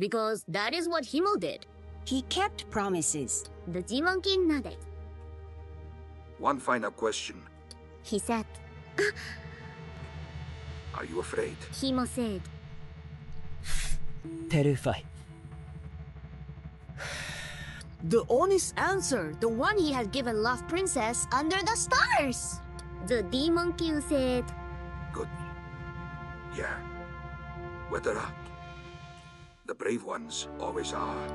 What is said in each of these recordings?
because that is what Himmel did. He kept promises. The Demon King nodded. One final question. He said. Are you afraid? Himmel said. Terrified. The honest answer, the one he had given Love Princess under the stars. The Demon King said. Good. Yeah. Wetera. The brave ones always are.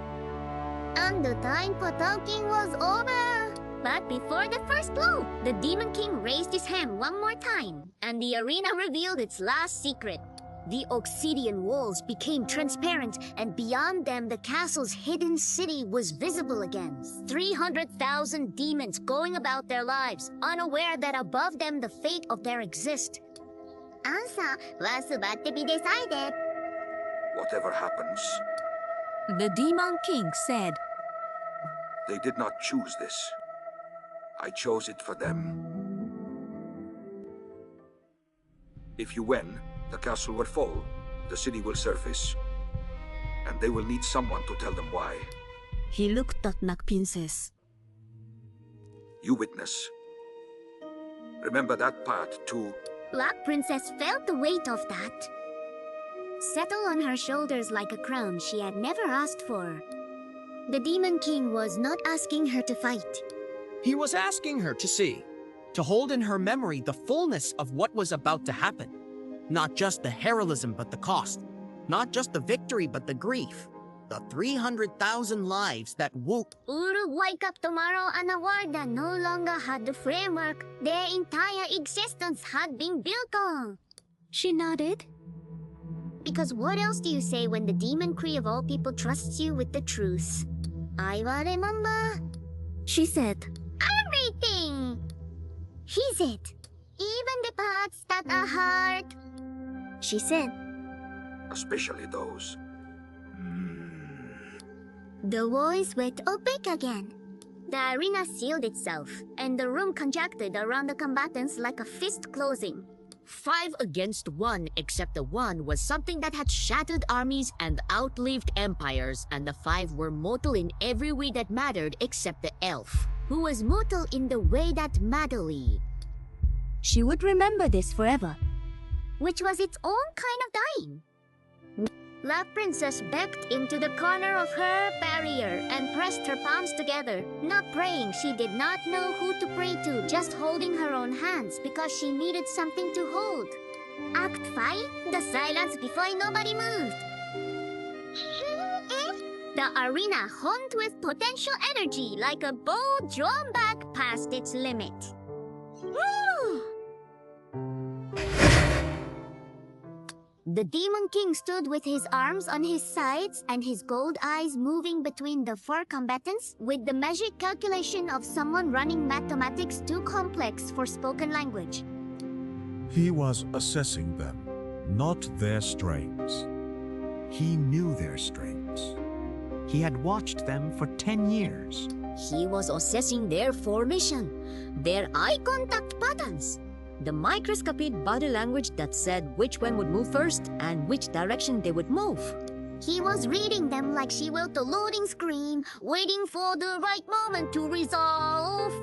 And the time for talking was over. But before the first blow, the Demon King raised his hand one more time, and the arena revealed its last secret. The obsidian walls became transparent, and beyond them the castle's hidden city was visible again. 300,000 demons going about their lives, unaware that above them the fate of their exist. Answer was about to be decided. Whatever happens, The Demon King said. they did not choose this. I chose it for them. If you win, the castle will fall, the city will surface, and they will need someone to tell them why. He looked at Black Princess. You witness. Remember that part too. Black Princess felt the weight of that. Settle on her shoulders like a crown she had never asked for. The Demon King was not asking her to fight. He was asking her to see, to hold in her memory the fullness of what was about to happen. Not just the heroism, but the cost. Not just the victory, but the grief. The 300,000 lives that would Wake up tomorrow and a world that no longer had the framework their entire existence had been built on. She nodded. Because what else do you say when the Demon Cree of all people trusts you with the truth? I will remember. She said. Everything! He's it. Even the parts that are hard. She said. Especially those. The voice went opaque again. The arena sealed itself, and the room contracted around the combatants like a fist closing. 5 against 1, except the 1 was something that had shattered armies and outlived empires, and the 5 were mortal in every way that mattered except the elf, who was mortal in the way that matterly. She would remember this forever. Which was its own kind of dying. Love Princess backed into the corner of her barrier and pressed her palms together, not praying. She did not know who to pray to, just holding her own hands because she needed something to hold. Act 5, the silence before nobody moved. The arena hummed with potential energy like a bow drawn back past its limit. The Demon King stood with his arms on his sides and his gold eyes moving between the 4 combatants with the magic calculation of someone running mathematics too complex for spoken language. He was assessing them, not their strengths. He knew their strengths. He had watched them for 10 years. He was assessing their formation, their eye contact patterns, the microscopic body language that said which one would move first and which direction they would move. He was reading them like she will the loading screen, waiting for the right moment to resolve.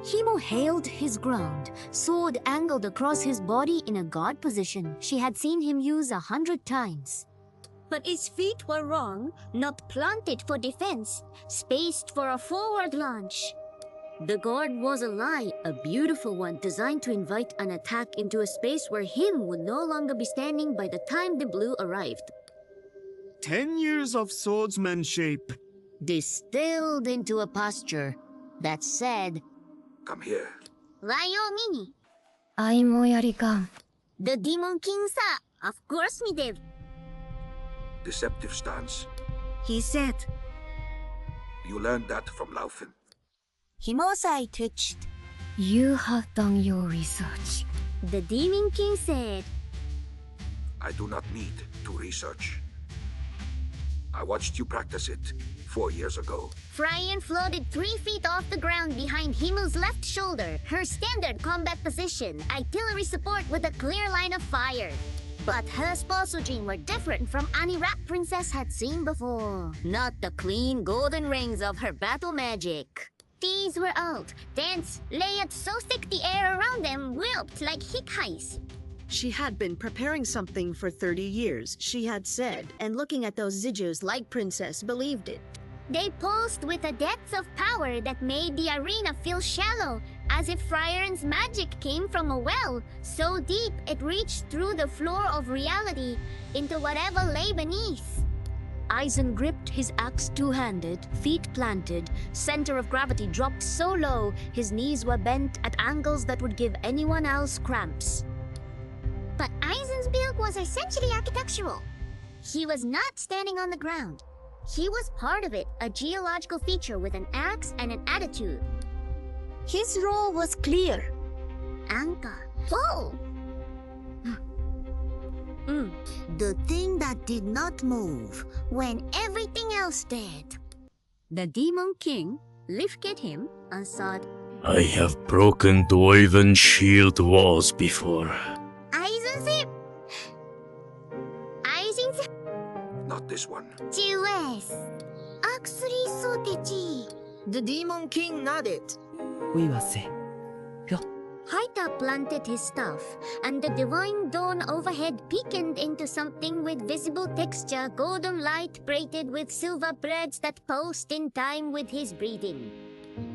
Himmel held his ground, sword angled across his body in a guard position she had seen him use 100 times. But his feet were wrong, not planted for defense, spaced for a forward launch. The guard was a lie, a beautiful one designed to invite an attack into a space where him would no longer be standing by the time the blue arrived. 10 years of swordsmanship. Distilled into a posture that said, Come here. Ryo Mini. 아이모야리가. The Demon King sa, of course me did. Deceptive stance. He said. You learned that from Laufen. Himmel's eye twitched. You have done your research. The Demon King said. I do not need to research. I watched you practice it 4 years ago. Fryan floated 3 feet off the ground behind Himmel's left shoulder, her standard combat position, artillery support with a clear line of fire. But her spousal dreams were different from any rat princess had seen before. Not the clean golden rings of her battle magic. These were old, dense, layered so thick the air around them whirled like hickeys. She had been preparing something for 30 years, she had said, and looking at those Zijus like Princess believed it. They pulsed with a depth of power that made the arena feel shallow, as if Friarn's magic came from a well, so deep it reached through the floor of reality into whatever lay beneath. Aizen gripped his axe two-handed, feet planted, center of gravity dropped so low his knees were bent at angles that would give anyone else cramps. But Aizen's build was essentially architectural. He was not standing on the ground. He was part of it, a geological feature with an axe and an attitude. His role was clear. Anchor. Pull! The thing that did not move when everything else did. The Demon King looked at him and said, I have broken Dwarven shield walls before. Aizen Not this one. Jiwes. Actually, so techi. The Demon King nodded. Haita planted his staff, and the divine dawn overhead peekened into something with visible texture, golden light braided with silver threads that pulsed in time with his breathing.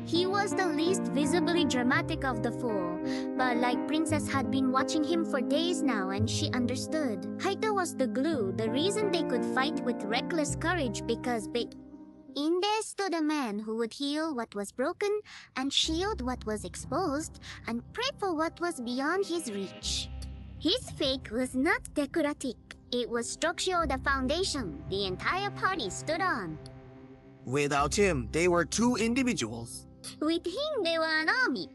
He was the least visibly dramatic of the four, but like Princess had been watching him for days now and she understood. Haita was the glue, the reason they could fight with reckless courage because in there stood a man who would heal what was broken and shield what was exposed and pray for what was beyond his reach. His fate was not decorative. It was structural, the foundation the entire party stood on. Without him, they were two individuals. With him, they were an army.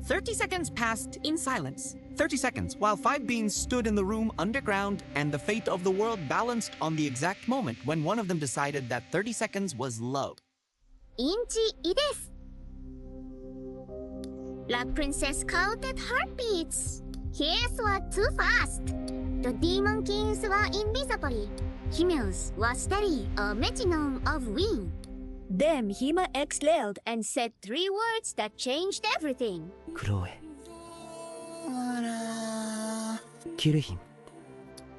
30 seconds passed in silence. 30 seconds while 5 beings stood in the room underground and the fate of the world balanced on the exact moment when one of them decided that 30 seconds was low. Inchi ides. La Princess counted heartbeats. His were too fast. The Demon Kings were invisible. Himmel's were steady, a metronome of wind. Then Hima exhaled and said 3 words that changed everything.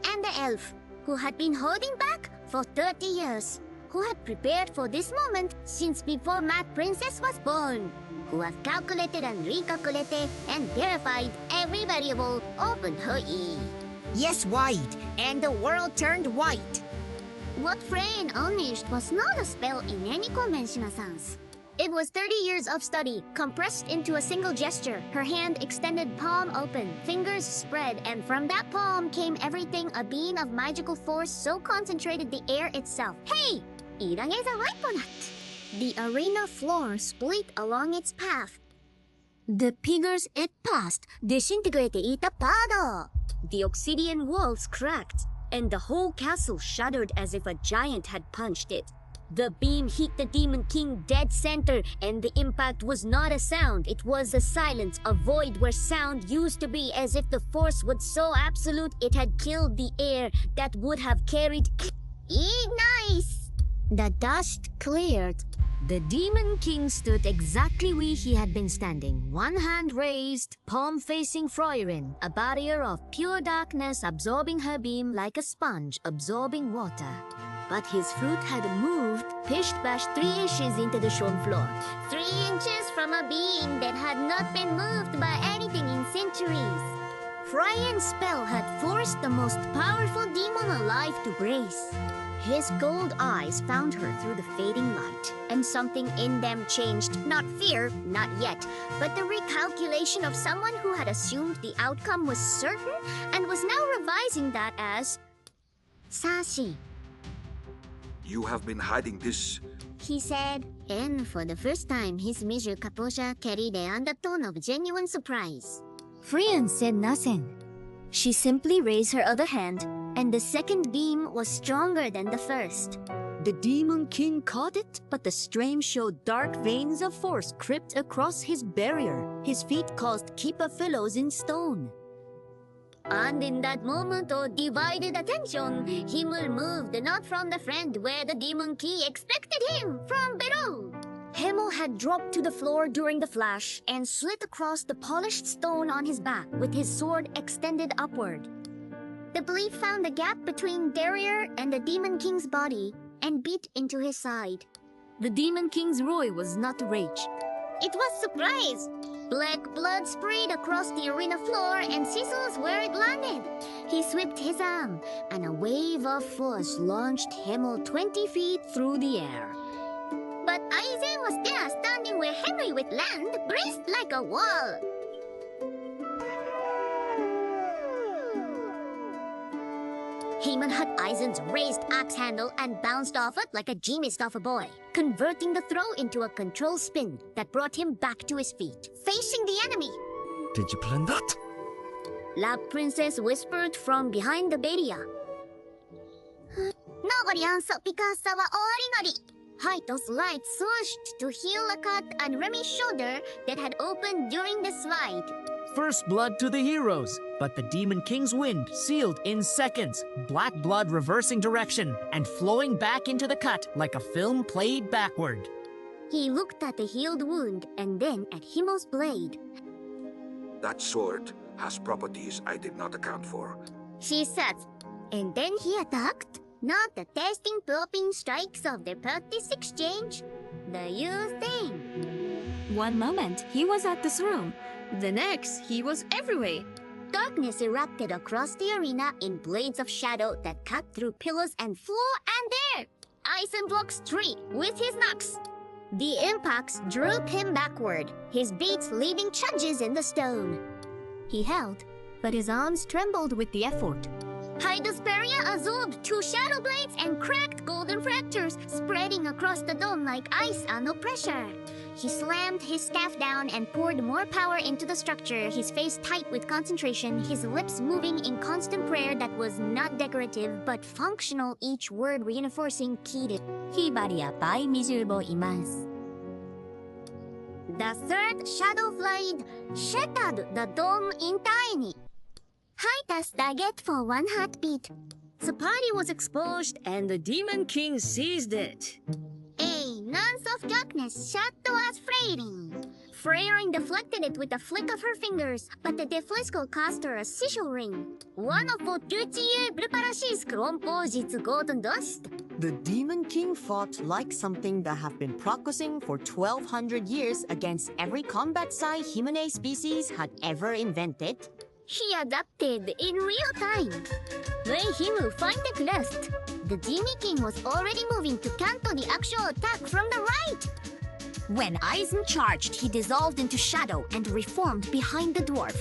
And the elf, who had been holding back for 30 years, who had prepared for this moment since before Mad Princess was born, who had calculated and recalculated and verified every variable, opened her ear. Yes, white, and the world turned white. What Freyn unleashed was not a spell in any conventional sense. It was 30 years of study, compressed into a single gesture, her hand extended, palm open, fingers spread, and from that palm came everything, a beam of magical force so concentrated the air itself. Hey! Irageza Waiponat! The arena floor split along its path. The figures it passed disintegrated ita pado. The obsidian walls cracked, and the whole castle shuddered as if a giant had punched it. The beam hit the Demon King dead center, and the impact was not a sound, it was a silence, a void where sound used to be, as if the force was so absolute it had killed the air that would have carried nice. The dust cleared. The Demon King stood exactly where he had been standing, one hand raised, palm facing Froirin, a barrier of pure darkness absorbing her beam like a sponge absorbing water. But his fruit had moved, pished-bashed 3 inches into the shown floor. 3 inches from a being that had not been moved by anything in centuries. Froirin's spell had forced the most powerful demon alive to brace. His gold eyes found her through the fading light, and something in them changed. Not fear, not yet, but the recalculation of someone who had assumed the outcome was certain and was now revising that as Sashi. You have been hiding this. He said, and for the first time his measure Kaposha carried the undertone of genuine surprise. Frian said nothing. She simply raised her other hand, and the second beam was stronger than the first. The Demon King caught it, but the stream showed dark veins of force crept across his barrier. His feet caused Kippa fellows in stone. And in that moment of divided attention, Himmel moved not from the friend where the demon king expected him, from below. Himmel had dropped to the floor during the flash and slid across the polished stone on his back with his sword extended upward. The blade found the gap between Derrier and the demon king's body and beat into his side. The demon king's roar was not rage. It was surprise. Black blood sprayed across the arena floor and sizzles where it landed. He swept his arm, and a wave of force launched Himmel 20 feet through the air. But Aizen was there standing where Henry would land, braced like a wall. Haemon had Aizen's raised axe handle and bounced off it like a genius off a boy, converting the throw into a control spin that brought him back to his feet, facing the enemy. Did you plan that? Lab Princess whispered from behind the barrier. Nobody answered Picasa wa orinori. Haito's light swooshed to heal a cut on Remy's shoulder that had opened during the slide. First blood to the heroes, but the Demon King's wind sealed in seconds, black blood reversing direction and flowing back into the cut like a film played backward. He looked at the healed wound and then at Himmel's blade. That sword has properties I did not account for. She said, and then he attacked. Not the testing popping strikes of the practice exchange. The you thing. One moment, he was at this room. The next, he was everywhere. Darkness erupted across the arena in blades of shadow that cut through pillars and floor and there. Aizen blocks 3 with his knocks. The impacts drew him backward, his beats leaving charges in the stone. He held, but his arms trembled with the effort. Hydosperia absorbed 2 shadow blades and cracked golden fractures, spreading across the dome like ice under pressure. He slammed his staff down and poured more power into the structure, his face tight with concentration, his lips moving in constant prayer that was not decorative but functional, each word reinforcing keyed. Hibari appay miserable imasu. The third shadow blade shattered the dome entirely. Haitas target for 1 heartbeat. The party was exposed and the Demon King seized it. A lance of darkness shot towards Freyrin. Freyrin deflected it with a flick of her fingers, but the deflisco cost her a sigil ring. One of Fortutier Bruparashi's Krompo Golden Dust. The Demon King fought like something that have been practicing for 1200 years against every combat Sai Himune species had ever invented. He adapted in real time. When Himu finally crest, the Demon King was already moving to counter the actual attack from the right. When Aizen charged, he dissolved into shadow and reformed behind the dwarf.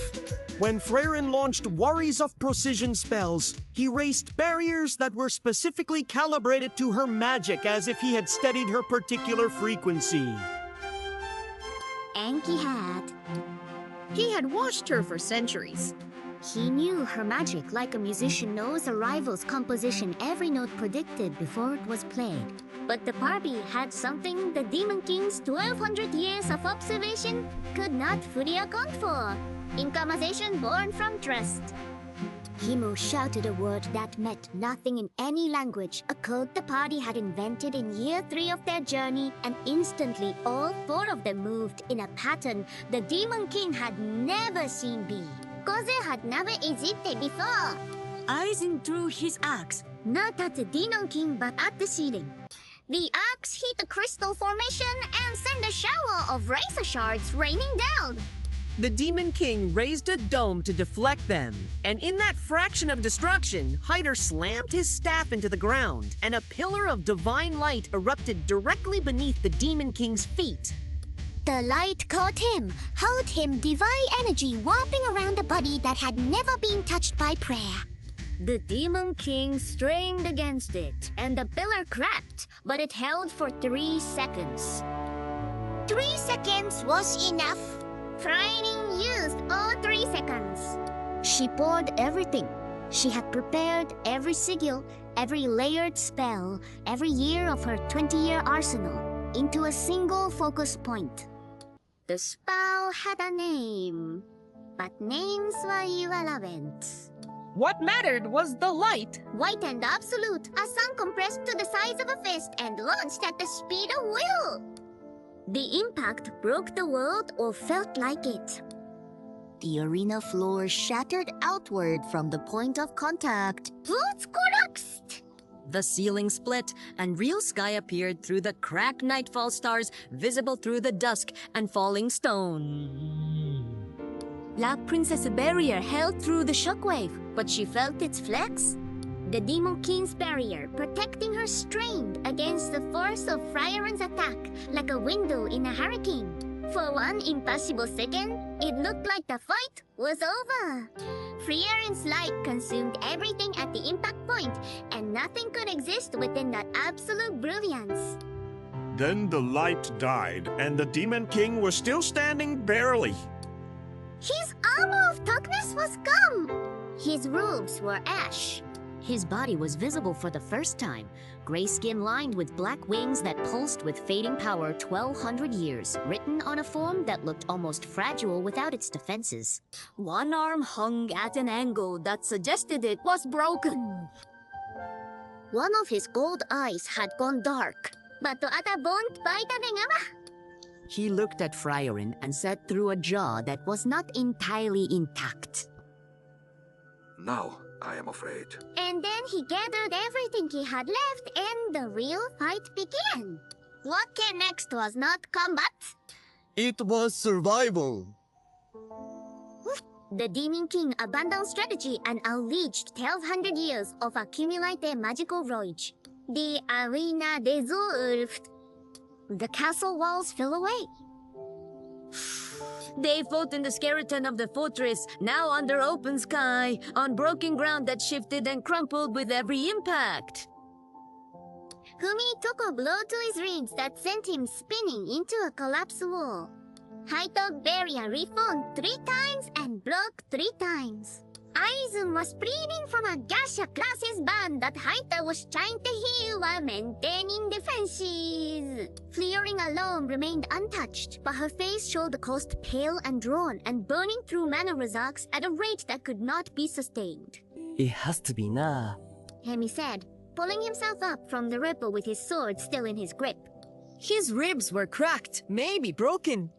When Freyrin launched worries of precision spells, he raised barriers that were specifically calibrated to her magic as if he had studied her particular frequency. Anki had. He had watched her for centuries. He knew her magic like a musician knows a rival's composition every note predicted before it was played. But the party had something the Demon King's 1200 years of observation could not fully account for. Incarnation born from trust. Himu shouted a word that meant nothing in any language, a code the party had invented in year 3 of their journey, and instantly all 4 of them moved in a pattern the Demon King had never seen be. Koze had never existed before. Aizen threw his axe, not at the Demon King but at the ceiling. The axe hit a crystal formation and sent a shower of razor shards raining down. The Demon King raised a dome to deflect them, and in that fraction of destruction, Hyder slammed his staff into the ground, and a pillar of divine light erupted directly beneath the Demon King's feet. The light caught him, held him divine energy warping around a body that had never been touched by prayer. The Demon King strained against it, and the pillar cracked, but it held for 3 seconds. 3 seconds was enough. Freyrin used all 3 seconds. She poured everything. She had prepared every sigil, every layered spell, every year of her 20-year arsenal into a single focus point. The spell had a name, but names were irrelevant. What mattered was the light. White and absolute, a sun compressed to the size of a fist and launched at the speed of will. The impact broke the world or felt like it. The arena floor shattered outward from the point of contact. Blutskoraxt! The ceiling split, and real sky appeared through the cracked nightfall stars visible through the dusk and falling stone. La Princess Barrier held through the shockwave, but she felt its flex. The Demon King's barrier, protecting her, strained against the force of Friaren's attack like a window in a hurricane. For one impossible second, it looked like the fight was over. Friaren's light consumed everything at the impact point, and nothing could exist within that absolute brilliance. Then the light died, and the Demon King was still standing barely. His armor of darkness was gone. His robes were ash. His body was visible for the first time, gray skin lined with black wings that pulsed with fading power 1,200 years, written on a form that looked almost fragile without its defenses. One arm hung at an angle that suggested it was broken. One of his gold eyes had gone dark. Bato ata bont baita de nga ba? He looked at Friaren and said through a jaw that was not entirely intact. Now I am afraid. And then he gathered everything he had left and the real fight began. What came next was not combat. It was survival. The Demon King abandoned strategy and unleashed 1,200 years of accumulated magical rage. The arena dissolved. The castle walls fell away. They fought in the skeleton of the fortress, now under open sky, on broken ground that shifted and crumpled with every impact. Fumi took a blow to his ribs that sent him spinning into a collapsed wall. Haito Barrier reformed 3 times and broke 3 times. Aizen was bleeding from a gash across his band that Haito was trying to heal while maintaining defenses. Fleering alone remained untouched, but her face showed the coast pale and drawn and burning through mana reserves at a rate that could not be sustained. It has to be na. Hemi said, pulling himself up from the ripple with his sword still in his grip. His ribs were cracked, maybe broken.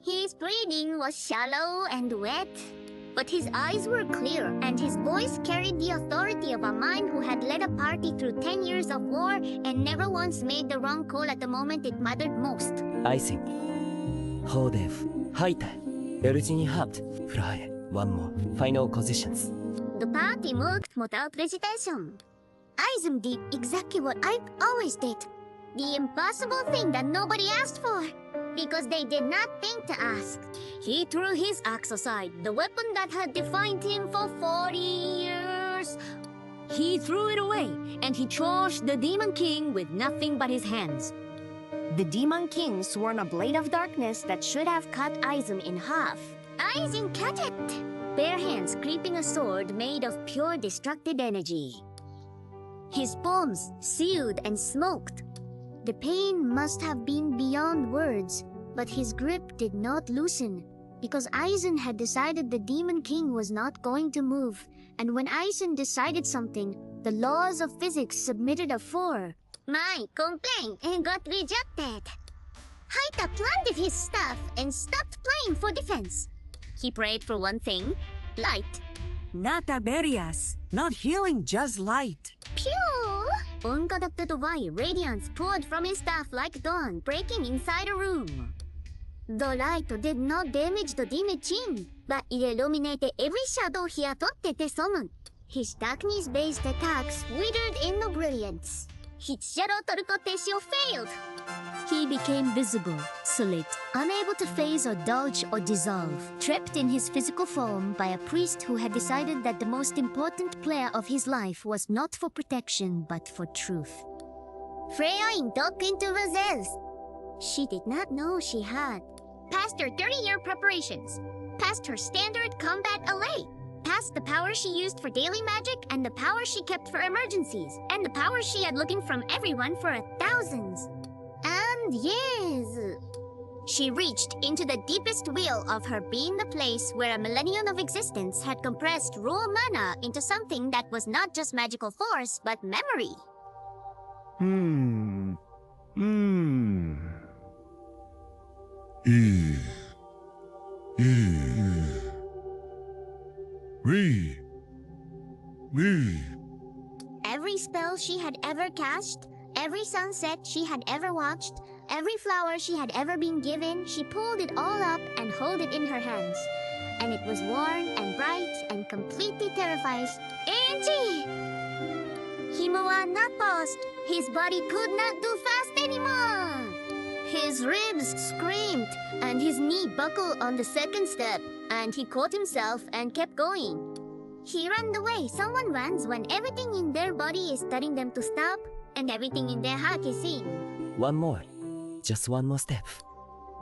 His breathing was shallow and wet, but his eyes were clear, and his voice carried the authority of a man who had led a party through 10 years of war and never once made the wrong call at the moment it mattered most. Aizen, Hodef, Haita, Elgini Habt, Frae, one more. Final positions. The party moved without hesitation. Aizen did exactly what I always did. The impossible thing that nobody asked for. Because they did not think to ask. He threw his axe aside, the weapon that had defined him for 40 years. He threw it away, and he charged the Demon King with nothing but his hands. The Demon King swung a blade of darkness that should have cut Aizen in half. Aizen cut it! Bare hands gripping a sword made of pure destructive energy. His palms sealed and smoked. The pain must have been beyond words, but his grip did not loosen, because Aizen had decided the Demon King was not going to move, and when Aizen decided something, the laws of physics submitted a 4. My complaint got rejected. Haita planted his staff and stopped playing for defense. He prayed for one thing, light. Not barriers, not healing, just light. Pew! Unconducted wire radiance poured from his staff like dawn, breaking inside a room. The light did not damage the Demon King, but it illuminated every shadow he attempted to summon. His darkness-based attacks withered in the brilliance. His shadow teleportation failed. He became visible, solid, unable to phase or dodge or dissolve, trapped in his physical form by a priest who had decided that the most important player of his life was not for protection but for truth. Freya dug into Razel's. She did not know she had. Past her 30-year preparations, past her standard combat allay, past the power she used for daily magic and the power she kept for emergencies, and the power she had looking from everyone for thousands. And years. She reached into the deepest will of her being, the place where a millennium of existence had compressed raw mana into something that was not just magical force, but memory. Every spell she had ever cast, every sunset she had ever watched, every flower she had ever been given, she pulled it all up and held it in her hands. And it was warm and bright and completely terrified. Angie! Himowa not paused. His body could not do fast anymore. His ribs screamed and his knee buckled on the second step, and he caught himself and kept going. He ran away. Someone runs when everything in their body is telling them to stop and everything in their heart is saying, One more. Just one more step.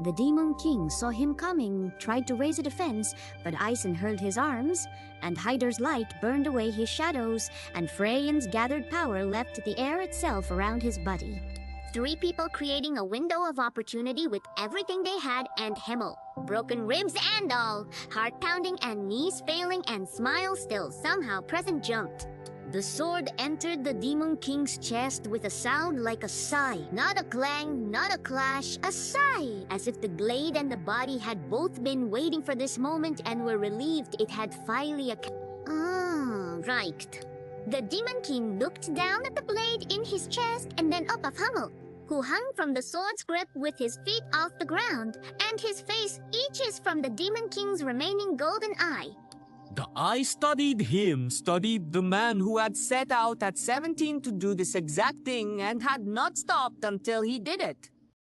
The Demon King saw him coming, tried to raise a defense, but Aizen hurled his arms, and Hyder's light burned away his shadows, and Freyan's gathered power left the air itself around his body. 3 people creating a window of opportunity with everything they had, and Himmel. Broken ribs and all, heart pounding and knees failing, and smile still somehow present jumped. The sword entered the Demon King's chest with a sound like a sigh. Not a clang, not a clash, a sigh. As if the blade and the body had both been waiting for this moment and were relieved it had finally right. The Demon King looked down at the blade in his chest and then up at Hummel, who hung from the sword's grip with his feet off the ground, and his face itches from the Demon King's remaining golden eye. The eye studied him, studied the man who had set out at 17 to do this exact thing and had not stopped until he did it.